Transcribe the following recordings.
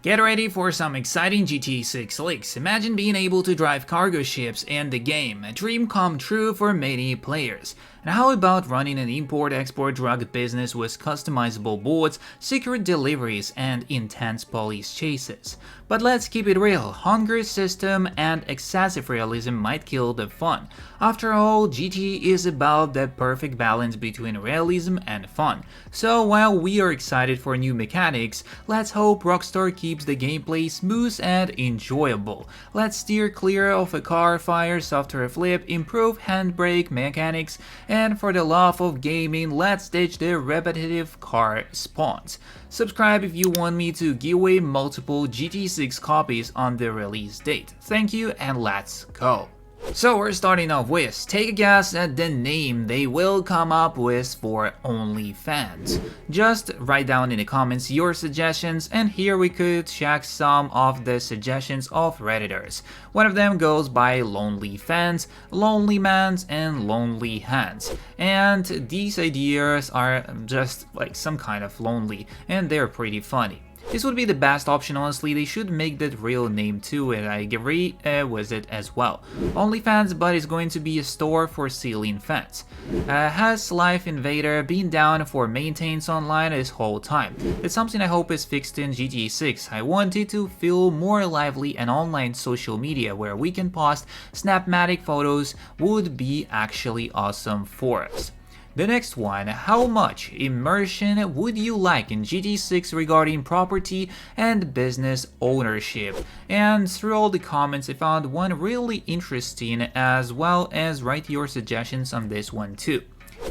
Get ready for some exciting GTA 6 leaks. Imagine being able to drive cargo ships in the game, a dream come true for many players. And how about running an import-export drug business with customizable boards, secret deliveries, and intense police chases? But let's keep it real, hunger system and excessive realism might kill the fun. After all, GTA is about the perfect balance between realism and fun. So while we are excited for new mechanics, let's hope Rockstar keeps the gameplay smooth and enjoyable. Let's steer clear of a car fires after a flip, improve handbrake mechanics, and for the love of gaming, let's ditch the repetitive car spawns. Subscribe if you want me to give away multiple GTA 6 copies on the release date. Thank you and let's go. So we're starting off with, take a guess at the name they will come up with for OnlyFans. Just write down in the comments your suggestions, and here we could check some of the suggestions of Redditors. One of them goes by Lonely Fans, Lonely Mans, and Lonely Hands. And these ideas are just like some kind of lonely, and they're pretty funny. This would be the best option, honestly. They should make that real name too, and I agree with it as well. OnlyFans, but it's going to be a store for ceiling fans. Has Life Invader been down for maintenance online this whole time? It's something I hope is fixed in GTA 6. I want it to feel more lively, and online social media where we can post snapmatic photos would be actually awesome for us. The next one, how much immersion would you like in GTA 6 regarding property and business ownership? And through all the comments I found one really interesting, as well as write your suggestions on this one too.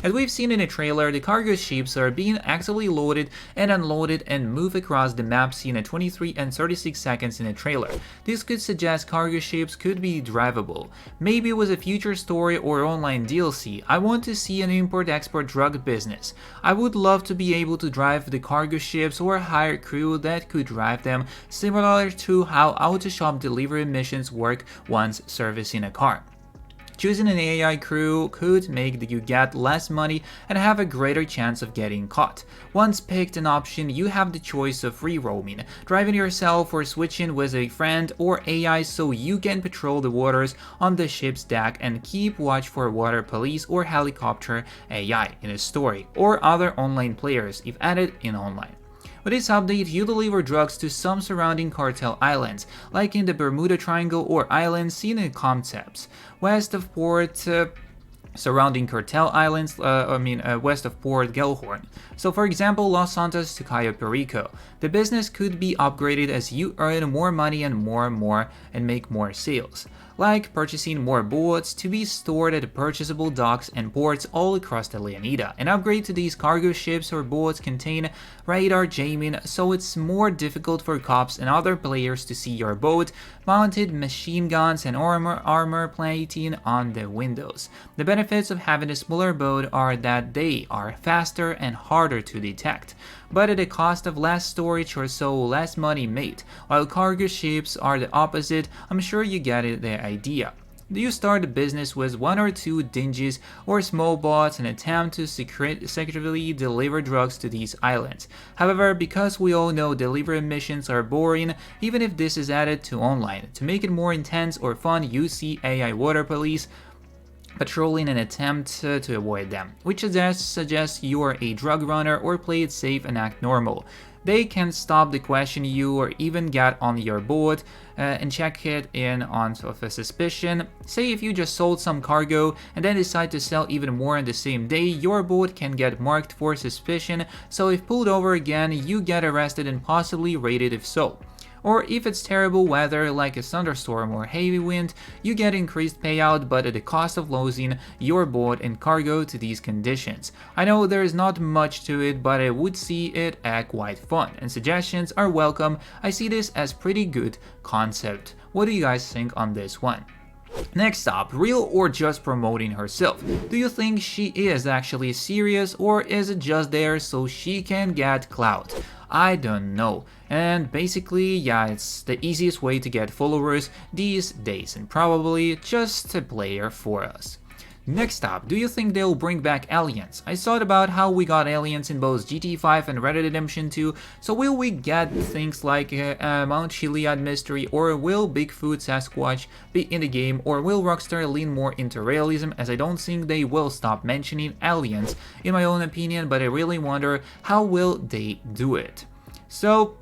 As we've seen in the trailer, the cargo ships are being actively loaded and unloaded and move across the map seen at 23 and 36 seconds in the trailer. This could suggest cargo ships could be drivable. Maybe with a future story or online DLC, I want to see an import-export drug business. I would love to be able to drive the cargo ships or hire crew that could drive them, similar to how auto shop delivery missions work once servicing a car. Choosing an AI crew could make you get less money and have a greater chance of getting caught. Once picked an option, you have the choice of free roaming, driving yourself or switching with a friend or AI so you can patrol the waters on the ship's deck and keep watch for water police or helicopter AI in a story, or other online players if added in online. With this update, you deliver drugs to some surrounding cartel islands, like in the Bermuda Triangle or islands seen in concepts. West of Port, surrounding cartel islands, west of Port Gellhorn. So for example, Los Santos to Cayo Perico. The business could be upgraded as you earn more money and more and make more sales. Like purchasing more boats to be stored at purchasable docks and ports all across the Leonida. An upgrade to these cargo ships or boats contain radar jamming, so it's more difficult for cops and other players to see your boat, mounted machine guns and armor plating on the windows. The benefits of having a smaller boat are that they are faster and harder to detect, but at a cost of less storage or so less money made, while cargo ships are the opposite. I'm sure you get the idea. You start a business with one or two dingies or small boats and attempt to secretly deliver drugs to these islands. However, because we all know delivery missions are boring, even if this is added to online, to make it more intense or fun, you see AI water police patrolling an attempt to avoid them, which suggests you are a drug runner or play it safe and act normal. They can stop to question you or even get on your boat and check it in on of a suspicion. Say if you just sold some cargo and then decide to sell even more on the same day, your boat can get marked for suspicion, so if pulled over again, you get arrested and possibly raided if so. Or if it's terrible weather like a thunderstorm or heavy wind, you get increased payout but at the cost of losing your boat and cargo to these conditions. I know there is not much to it, but I would see it as quite fun, and suggestions are welcome. I see this as pretty good concept. What do you guys think on this one? Next up, real or just promoting herself? Do you think she is actually serious, or is it just there so she can get clout? I don't know. And basically, yeah, it's the easiest way to get followers these days, and probably just a player for us. Next up, do you think they'll bring back aliens? I thought about how we got aliens in both GTA 5 and Red Dead Redemption 2, so will we get things like Mount Chiliad mystery, or will Bigfoot Sasquatch be in the game, or will Rockstar lean more into realism, as I don't think they will stop mentioning aliens in my own opinion, but I really wonder how will they do it. So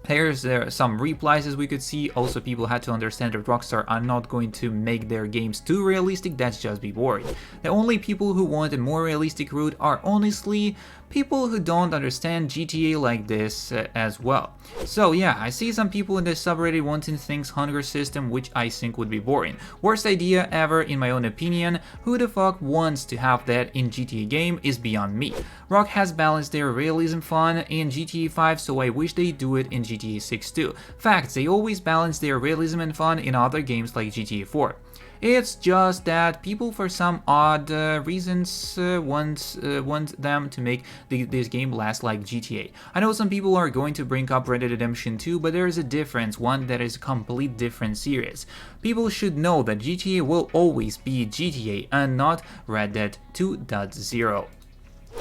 there's some replies as we could see. Also, people had to understand that Rockstar are not going to make their games too realistic, that's just be boring. The only people who want a more realistic route are honestly people who don't understand GTA like this as well. So yeah, I see some people in the subreddit wanting things hunger system, which I think would be boring. Worst idea ever in my own opinion. Who the fuck wants to have that in GTA game is beyond me. Rock has balanced their realism fun in GTA 5, so I wish they do it in GTA 6 too. Facts, they always balance their realism and fun in other games like GTA 4. It's just that people for some odd reasons want them to make this game last like GTA. I know some people are going to bring up Red Dead Redemption 2, but there is a difference, one that is a complete different series. People should know that GTA will always be GTA and not Red Dead 2.0.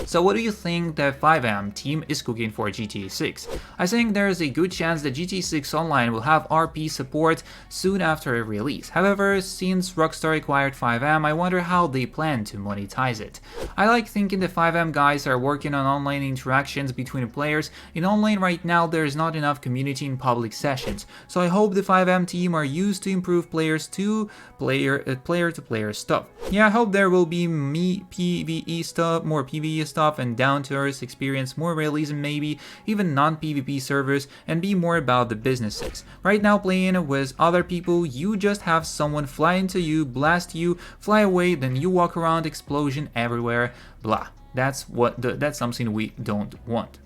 So what do you think the FiveM team is cooking for GTA 6? I think there is a good chance that GTA 6 Online will have RP support soon after release. However, since Rockstar acquired FiveM, I wonder how they plan to monetize it. I like thinking the FiveM guys are working on online interactions between players. In online right now there is not enough community in public sessions, so I hope the FiveM team are used to improve players to player stuff. Yeah, I hope there will be PvE stuff, more PvE stuff, and down-to-earth experience, more realism maybe, even non-PvP servers, and be more about the businesses. Right now playing with other people, you just have someone fly into you, blast you, fly away, then you walk around, explosion everywhere, blah. That's something we don't want.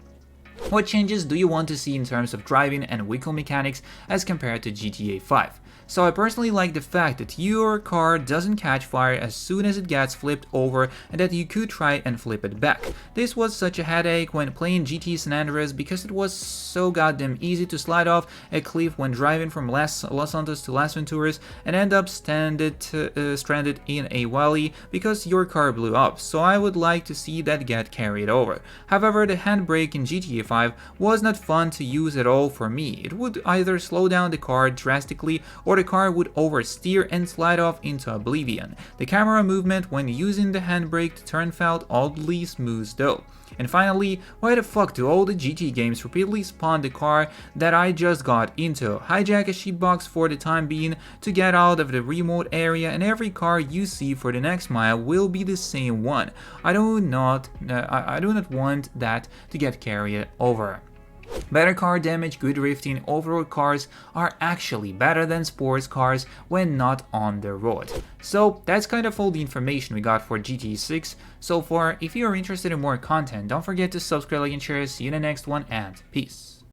What changes do you want to see in terms of driving and vehicle mechanics as compared to GTA 5? So I personally like the fact that your car doesn't catch fire as soon as it gets flipped over, and that you could try and flip it back. This was such a headache when playing GTA San Andreas because it was so goddamn easy to slide off a cliff when driving from Los Santos to Las Venturas and end up stranded in a valley because your car blew up, so I would like to see that get carried over. However, the handbrake in GTA 5 was not fun to use at all for me. It would either slow down the car drastically or the car would oversteer and slide off into oblivion. The camera movement when using the handbrake to turn felt oddly smooth though. And finally, why the fuck do all the GT games repeatedly spawn the car that I just got into? Hijack a sheepbox for the time being to get out of the remote area, and every car you see for the next mile will be the same one. I do not want that to get carried over. Better car damage, good drifting, off-road cars are actually better than sports cars when not on the road. So that's kind of all the information we got for GTA 6 so far. If you are interested in more content, don't forget to subscribe, like, and share. See you in the next one, and peace.